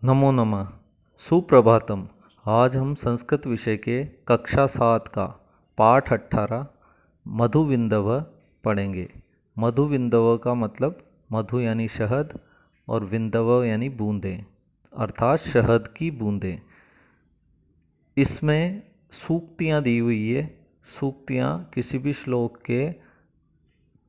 नमो नमः। सुप्रभातम। आज हम संस्कृत विषय के कक्षा 7 का पाठ 18 मधुविंदव पढ़ेंगे। मधुविंदव का मतलब मधु यानी शहद और विंदव यानी बूंदें, अर्थात शहद की बूंदें। इसमें सूक्तियाँ दी हुई है। सूक्तियाँ किसी भी श्लोक के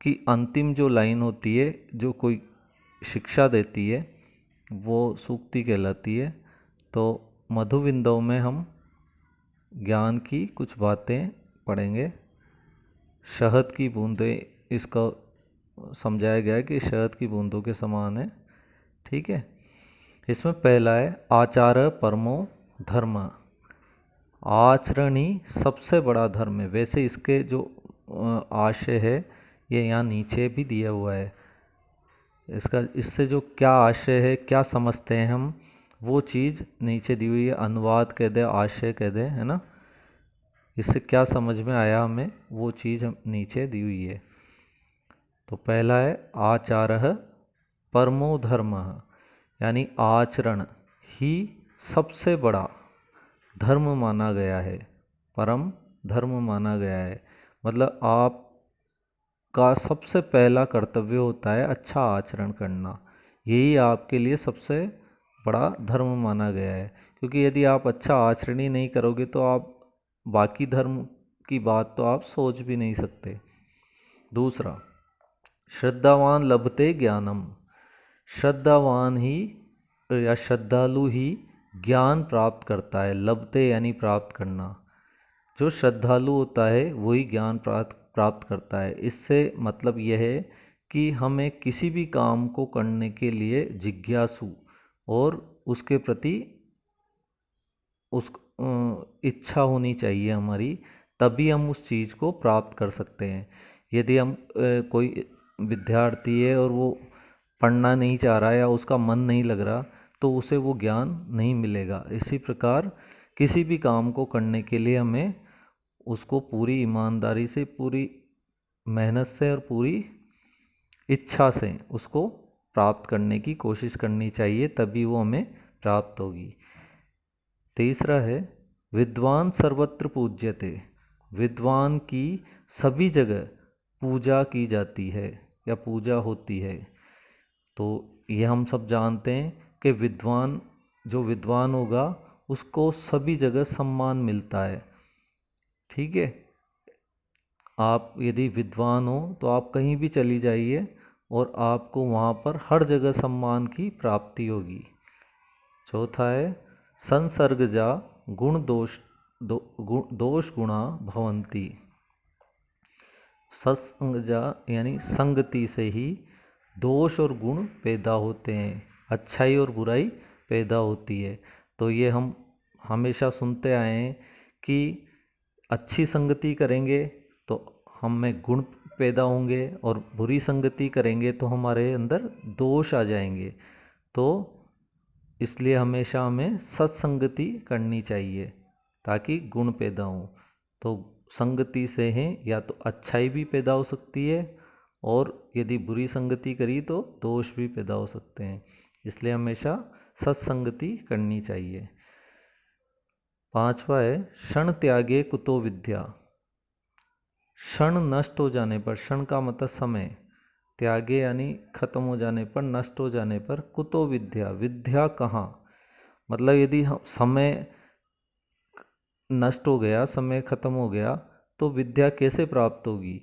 की अंतिम जो लाइन होती है, जो कोई शिक्षा देती है, वो सूक्ति कहलाती है। तो मधुविंदव में हम ज्ञान की कुछ बातें पढ़ेंगे। शहद की बूंदें, इसका समझाया गया है कि शहद की बूंदों के समान है। ठीक है। इसमें पहला है आचार परमो धर्म। आचरण ही सबसे बड़ा धर्म है। वैसे इसके जो आशय है, ये यहाँ नीचे भी दिया हुआ है। इससे जो क्या आशय है, क्या समझते हैं हम, वो चीज़ नीचे दी हुई है। अनुवाद कह दे, आशय कह दे, है ना। इससे क्या समझ में आया हमें, वो चीज़ हम नीचे दी हुई है। तो पहला है आचारः परमो धर्मः, यानी आचरण ही सबसे बड़ा धर्म माना गया है, परम धर्म माना गया है। मतलब आप का सबसे पहला कर्तव्य होता है अच्छा आचरण करना। यही आपके लिए सबसे बड़ा धर्म माना गया है। क्योंकि यदि आप अच्छा आचरण ही नहीं करोगे तो आप बाकी धर्म की बात तो आप सोच भी नहीं सकते। दूसरा, श्रद्धावान लभते ज्ञानम। श्रद्धावान ही या श्रद्धालु ही ज्ञान प्राप्त करता है। लभते यानी प्राप्त करना। जो श्रद्धालु होता है वही ज्ञान प्राप्त करता है। इससे मतलब यह है कि हमें किसी भी काम को करने के लिए जिज्ञासु और उसके प्रति उस इच्छा होनी चाहिए हमारी, तभी हम उस चीज़ को प्राप्त कर सकते हैं। यदि हम कोई विद्यार्थी है और वो पढ़ना नहीं चाह रहा है या उसका मन नहीं लग रहा, तो उसे वो ज्ञान नहीं मिलेगा। इसी प्रकार किसी भी काम को करने के लिए हमें उसको पूरी ईमानदारी से, पूरी मेहनत से और पूरी इच्छा से उसको प्राप्त करने की कोशिश करनी चाहिए, तभी वो हमें प्राप्त होगी। तीसरा है विद्वान सर्वत्र पूज्यते। विद्वान की सभी जगह पूजा की जाती है या पूजा होती है। तो ये हम सब जानते हैं कि जो विद्वान होगा उसको सभी जगह सम्मान मिलता है। ठीक है। आप यदि विद्वान हो तो आप कहीं भी चली जाइए और आपको वहाँ पर हर जगह सम्मान की प्राप्ति होगी। चौथा है संसर्गजा गुण दोष गुणा भवंती। सत्संगजा यानी संगति से ही दोष और गुण पैदा होते हैं, अच्छाई और बुराई पैदा होती है। तो ये हम हमेशा सुनते आए हैं कि अच्छी संगति करेंगे तो हम में गुण पैदा होंगे और बुरी संगति करेंगे तो हमारे अंदर दोष आ जाएंगे। तो इसलिए हमेशा हमें सत्संगति करनी चाहिए ताकि गुण पैदा हों। तो संगति से हैं या तो अच्छाई भी पैदा हो सकती है, और यदि बुरी संगति करी तो दोष भी पैदा हो सकते हैं। इसलिए हमेशा सत्संगति करनी चाहिए। पांचवा है क्षण त्यागे कुतो विद्या। क्षण नष्ट हो जाने पर, क्षण का मतलब समय, त्यागे यानी खत्म हो जाने पर, नष्ट हो जाने पर, कुतो विद्या, विद्या कहाँ। मतलब यदि समय नष्ट हो गया, समय खत्म हो गया, तो विद्या कैसे प्राप्त होगी।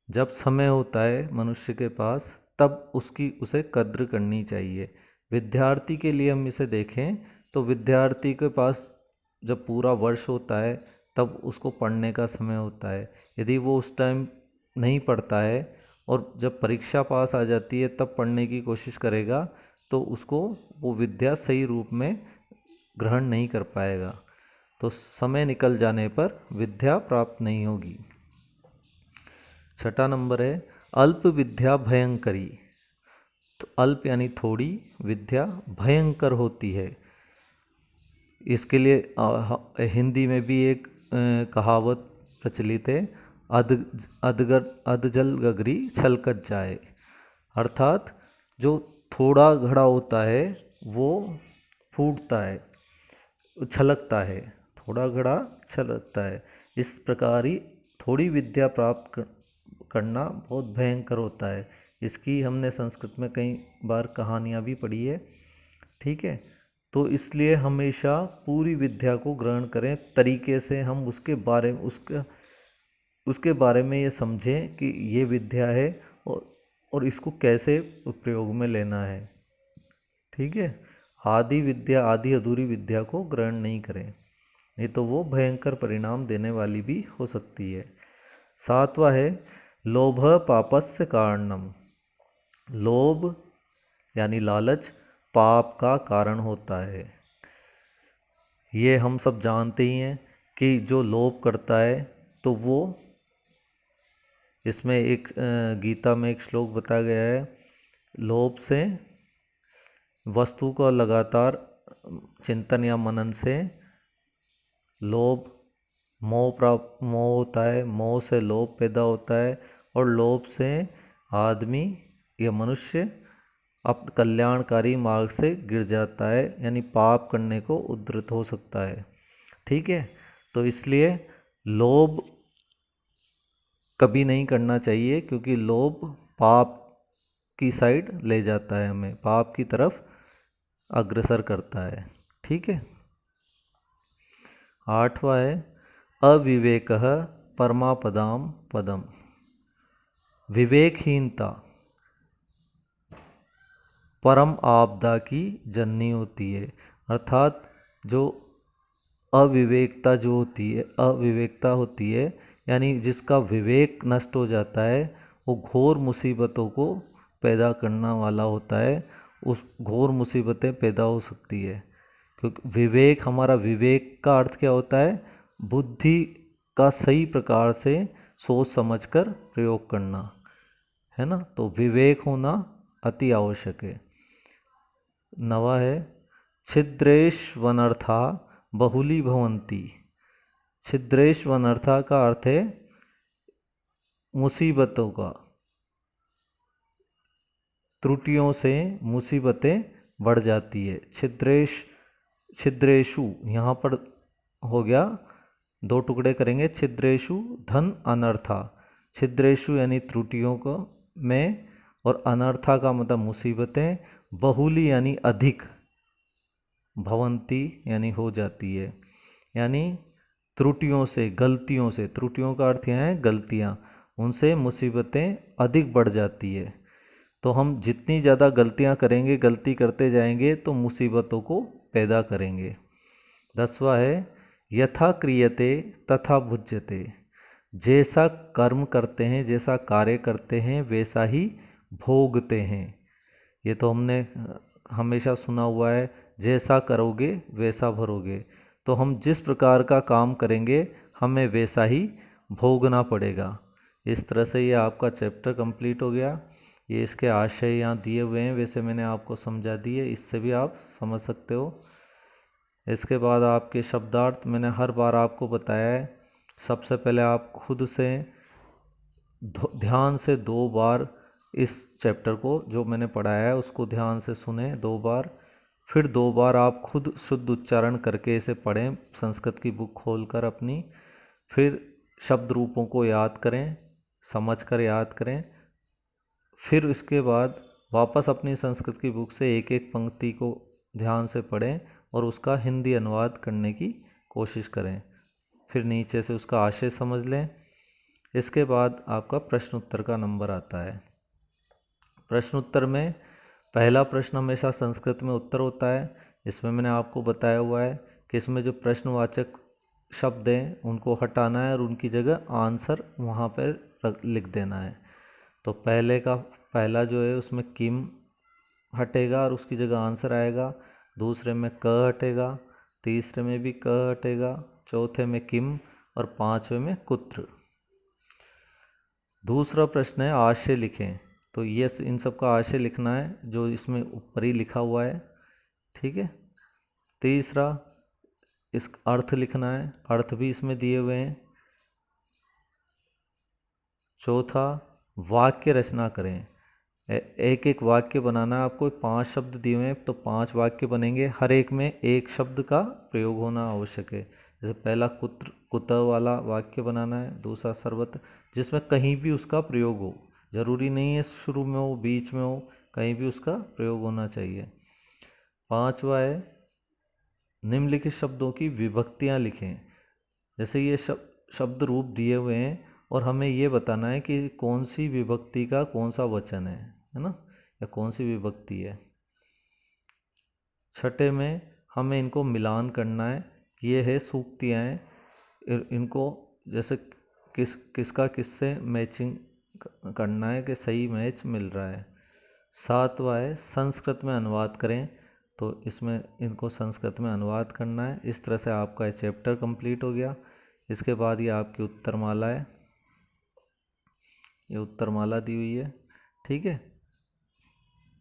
जब समय होता है मनुष्य के पास तब उसे कद्र करनी चाहिए। विद्यार्थी के लिए हम इसे देखें तो विद्यार्थी के पास जब पूरा वर्ष होता है तब उसको पढ़ने का समय होता है। यदि वो उस टाइम नहीं पढ़ता है और जब परीक्षा पास आ जाती है तब पढ़ने की कोशिश करेगा, तो उसको वो विद्या सही रूप में ग्रहण नहीं कर पाएगा। तो समय निकल जाने पर विद्या प्राप्त नहीं होगी। छठा नंबर है अल्प विद्या भयंकरी। तो अल्प यानी थोड़ी, विद्या भयंकर होती है। इसके लिए हिंदी में भी एक कहावत प्रचलित है, अधजल गगरी छलकत जाए। अर्थात जो थोड़ा घड़ा होता है वो फूटता है, छलकता है, थोड़ा घड़ा छलकता है। इस प्रकार ही थोड़ी विद्या प्राप्त करना बहुत भयंकर होता है। इसकी हमने संस्कृत में कई बार कहानियाँ भी पढ़ी है। ठीक है, तो इसलिए हमेशा पूरी विद्या को ग्रहण करें, तरीके से हम उसके बारे में ये समझें कि ये विद्या है और इसको कैसे प्रयोग में लेना है। ठीक है, आदि विद्या, आदि अधूरी विद्या को ग्रहण नहीं करें, नहीं तो वो भयंकर परिणाम देने वाली भी हो सकती है। सातवां है लोभ पापस्य कारणम। लोभ यानी लालच पाप का कारण होता है। ये हम सब जानते ही हैं कि जो लोभ करता है तो वो, इसमें एक गीता में एक श्लोक बताया गया है, लोभ से वस्तु का लगातार चिंतन या मनन से लोभ मोह होता है, मोह से लोभ पैदा होता है और लोभ से आदमी या मनुष्य अब कल्याणकारी मार्ग से गिर जाता है, यानी पाप करने को उद्धृत हो सकता है। ठीक है, तो इसलिए लोभ कभी नहीं करना चाहिए, क्योंकि लोभ पाप की साइड ले जाता है, हमें पाप की तरफ अग्रसर करता है। ठीक है, आठवां है अविवेक परमापदाम पदम। विवेकहीनता परम आपदा की जननी होती है। अर्थात जो अविवेकता होती है, यानी जिसका विवेक नष्ट हो जाता है, वो घोर मुसीबतों को पैदा करने वाला होता है। उस घोर मुसीबतें पैदा हो सकती है, क्योंकि हमारा विवेक का अर्थ क्या होता है? बुद्धि का सही प्रकार से सोच समझकर प्रयोग करना, है ना। तो विवेक होना अति आवश्यक है। नवा है छिद्रेष्वनर्था बहुली भवंती। छिद्रेष्वनर्था का अर्थ है मुसीबतों का, त्रुटियों से मुसीबतें बढ़ जाती है। छिद्रेशु यहाँ पर हो गया, दो टुकड़े करेंगे, छिद्रेशु धन अनर्था। छिद्रेशु यानी त्रुटियों को में, और अनर्था का मतलब मुसीबतें, बहुली यानी अधिक, भवंती यानी हो जाती है, यानी त्रुटियों से, गलतियों से, त्रुटियों का अर्थ यहाँ है गलतियाँ, उनसे मुसीबतें अधिक बढ़ जाती है। तो हम जितनी ज़्यादा गलतियाँ करेंगे, गलती करते जाएंगे, तो मुसीबतों को पैदा करेंगे। 10वां है यथा क्रियते तथा भुज्यते। जैसा कर्म करते हैं, जैसा कार्य करते हैं, वैसा ही भोगते हैं। ये तो हमने हमेशा सुना हुआ है, जैसा करोगे वैसा भरोगे। तो हम जिस प्रकार का काम करेंगे, हमें वैसा ही भोगना पड़ेगा। इस तरह से ये आपका चैप्टर कंप्लीट हो गया। ये इसके आशय यहाँ दिए हुए हैं, वैसे मैंने आपको समझा दिए, इससे भी आप समझ सकते हो। इसके बाद आपके शब्दार्थ मैंने हर बार आपको बताया है। सबसे पहले आप खुद से ध्यान से 2 बार इस चैप्टर को जो मैंने पढ़ाया है उसको ध्यान से सुने 2 बार, फिर 2 बार आप खुद शुद्ध उच्चारण करके इसे पढ़ें, संस्कृत की बुक खोलकर अपनी, फिर शब्द रूपों को याद करें, समझकर याद करें। फिर इसके बाद वापस अपनी संस्कृत की बुक से एक एक पंक्ति को ध्यान से पढ़ें और उसका हिंदी अनुवाद करने की कोशिश करें। फिर नीचे से उसका आशय समझ लें। इसके बाद आपका प्रश्न उत्तर का नंबर आता है। प्रश्न उत्तर में पहला प्रश्न हमेशा संस्कृत में उत्तर होता है। इसमें मैंने आपको बताया हुआ है कि इसमें जो प्रश्नवाचक शब्द हैं उनको हटाना है और उनकी जगह आंसर वहाँ पर लिख देना है। तो पहला जो है उसमें किम हटेगा और उसकी जगह आंसर आएगा। दूसरे में क हटेगा, तीसरे में भी क हटेगा, चौथे में किम और पांचवे में कुत्र। दूसरा प्रश्न है आशय लिखें। तो ये इन सब का आशय लिखना है जो इसमें ऊपर ही लिखा हुआ है। ठीक है। तीसरा इस अर्थ लिखना है, अर्थ भी इसमें दिए हुए हैं। चौथा वाक्य रचना करें। एक एक वाक्य बनाना है आपको। 5 शब्द दिए हुए हैं तो 5 वाक्य बनेंगे, हर एक में एक शब्द का प्रयोग होना आवश्यक है। जैसे पहला कुत्र कुत्ता वाला वाक्य बनाना है, दूसरा सर्वत्र, जिसमें कहीं भी उसका प्रयोग हो, जरूरी नहीं है शुरू में हो बीच में हो, कहीं भी उसका प्रयोग होना चाहिए। 5वां है निम्नलिखित शब्दों की विभक्तियां लिखें। जैसे ये शब्द रूप दिए हुए हैं और हमें ये बताना है कि कौन सी विभक्ति का कौन सा वचन है ना, या कौन सी विभक्ति है। छठे में हमें इनको मिलान करना है। ये है सूक्तियाँ हैं, इनको जैसे किसका किससे मैचिंग करना है कि सही मैच मिल रहा है। 7वां है संस्कृत में अनुवाद करें, तो इसमें इनको संस्कृत में अनुवाद करना है। इस तरह से आपका चैप्टर कंप्लीट हो गया। इसके बाद ये आपकी उत्तरमाला है, ये उत्तरमाला दी हुई है, ठीक है।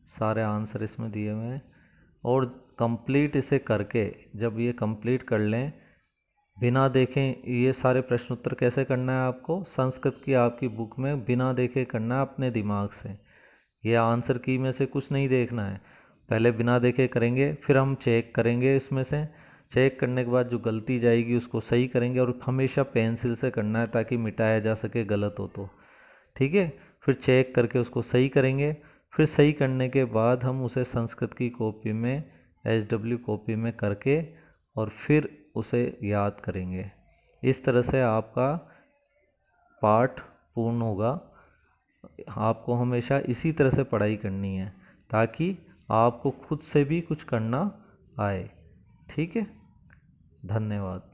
सारे आंसर इसमें दिए हुए हैं और कंप्लीट इसे करके जब ये कंप्लीट कर लें, बिना देखें ये सारे प्रश्न उत्तर कैसे करना है आपको, संस्कृत की आपकी बुक में बिना देखे करना है अपने दिमाग से। ये आंसर की में से कुछ नहीं देखना है, पहले बिना देखे करेंगे, फिर हम चेक करेंगे इसमें से। चेक करने के बाद जो गलती जाएगी उसको सही करेंगे और हमेशा पेंसिल से करना है ताकि मिटाया जा सके गलत हो तो, ठीक है। फिर चेक करके उसको सही करेंगे, फिर सही करने के बाद हम उसे संस्कृत की कॉपी में HW कॉपी में करके और फिर उसे याद करेंगे। इस तरह से आपका पाठ पूर्ण होगा। आपको हमेशा इसी तरह से पढ़ाई करनी है ताकि आपको खुद से भी कुछ करना आए, ठीक है। धन्यवाद।